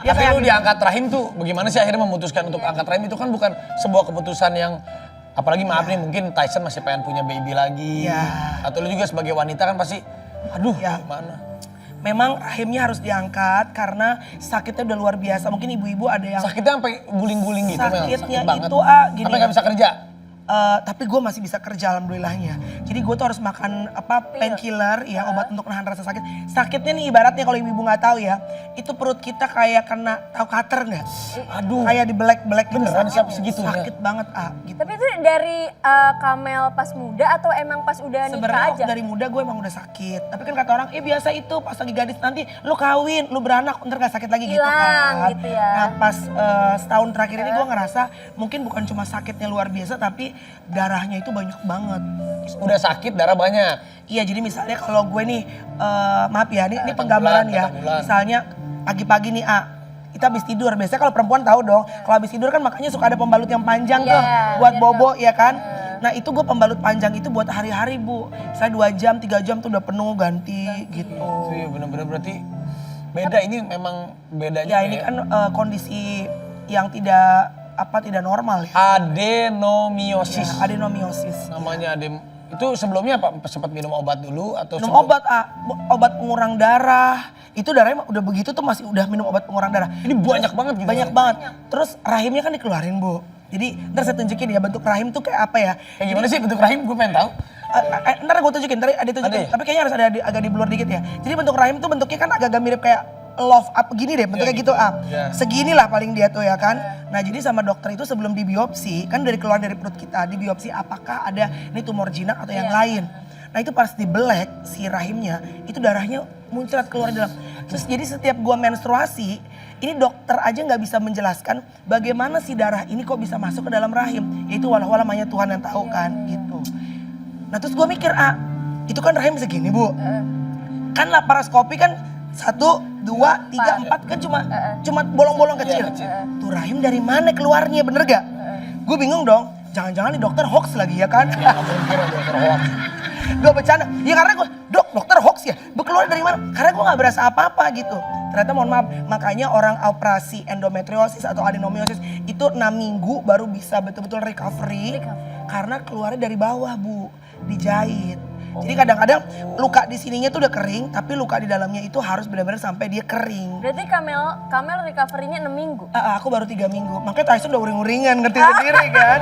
Ya, tapi kayak lu diangkat rahim tuh bagaimana sih akhirnya memutuskan untuk angkat rahim? Itu kan bukan sebuah keputusan yang, apalagi maaf nih mungkin Tyson masih pengen punya baby lagi. Atau lu juga sebagai wanita kan pasti, aduh gimana? Memang rahimnya harus diangkat karena sakitnya udah luar biasa. Mungkin ibu-ibu ada yang Sakitnya sampai guling-guling gitu Mel? sakitnya Sakit banget. itu gini. Sampai gak bisa kerja? Tapi gue masih bisa kerja alhamdulillahnya. Jadi gue tuh harus makan painkiller, ya obat untuk nahan rasa sakit. Sakitnya nih ibaratnya kalau ibu-ibu nggak tahu ya, itu perut kita kayak kena tahu cutter nggak? Aduh. Kayak dibelek-belek gitu. Beneran sakitnya. segitunya? Sakit banget gitu. Tapi itu dari Kamel pas muda atau emang pas udah nikah Sebenarnya aja? dari muda gue emang udah sakit. Tapi kan kata orang, biasa itu pas lagi gadis nanti lu kawin, lu beranak, ntar gak sakit lagi gitu Hilang, kan. gitu ya. Nah pas setahun terakhir ini gue ngerasa mungkin bukan cuma sakitnya luar biasa tapi darahnya itu banyak banget. Udah sakit, darah banyak. Iya jadi misalnya kalau gue nih, maaf ya ini penggambaran ya. Misalnya pagi-pagi nih kita habis tidur, biasanya kalau perempuan tahu dong, kalau habis tidur kan makanya suka ada pembalut yang panjang tuh buat bobo ya kan. Nah itu gue pembalut panjang itu buat hari-hari Bu. Saya 2 jam, 3 jam tuh udah penuh ganti gitu. Iya bener-bener berarti beda, ini memang bedanya. Ya ini kan kondisi yang tidak normal ya. Adenomiosis. Ya, adenomiosis. Namanya itu sebelumnya apa? Sempat minum obat dulu atau Minum obat obat pengurang darah. Itu darahnya udah begitu tuh masih udah minum obat pengurang darah. Ini banyak banget gitu. Banyak banget. Terus rahimnya kan dikeluarin Bu. Jadi ntar saya tunjukin ya bentuk rahim tuh kayak apa ya. Kayak gimana sih bentuk rahim? Gue pengen tahu. Ntar gue tunjukin, ada tunjukin. Tapi kayaknya harus ada agak di blur dikit ya. Jadi bentuk rahim tuh bentuknya kan agak-agak mirip kayak love up gini deh bentuknya gitu segini lah paling dia tuh ya kan. Nah jadi sama dokter itu sebelum dibiopsi kan dari keluar dari perut kita dibiopsi apakah ada ini tumor jinak atau yang lain. Nah itu pas dibelek si rahimnya itu darahnya muncrat keluar dalam. Terus jadi setiap gua menstruasi ini dokter aja nggak bisa menjelaskan bagaimana si darah ini kok bisa masuk ke dalam rahim. Yaitu walau-walau hanya Tuhan yang tahu kan gitu. Nah terus gua mikir itu kan rahim segini Bu. Kan laparoskopi kan 1, 2, 3, 4 kan cuma bolong-bolong kecil. Tuh rahim dari mana keluarnya bener gak? Gue bingung dong, jangan-jangan nih dokter hoax lagi ya kan? Gue bercanda, ya karena gue, dokter hoax ya? Keluar dari mana? Karena gue gak berasa apa-apa gitu. Ternyata mohon maaf, makanya orang operasi endometriosis atau adenomiosis itu 6 minggu baru bisa betul-betul recovery. Karena keluarnya dari bawah Bu, dijahit. Jadi kadang-kadang luka di sininya tuh udah kering, tapi luka di dalamnya itu harus benar-benar sampai dia kering. Berarti Kamel recovery-nya 6 minggu? Aku baru 3 minggu, makanya Tyson udah uring-uringan ngerti sendiri kan.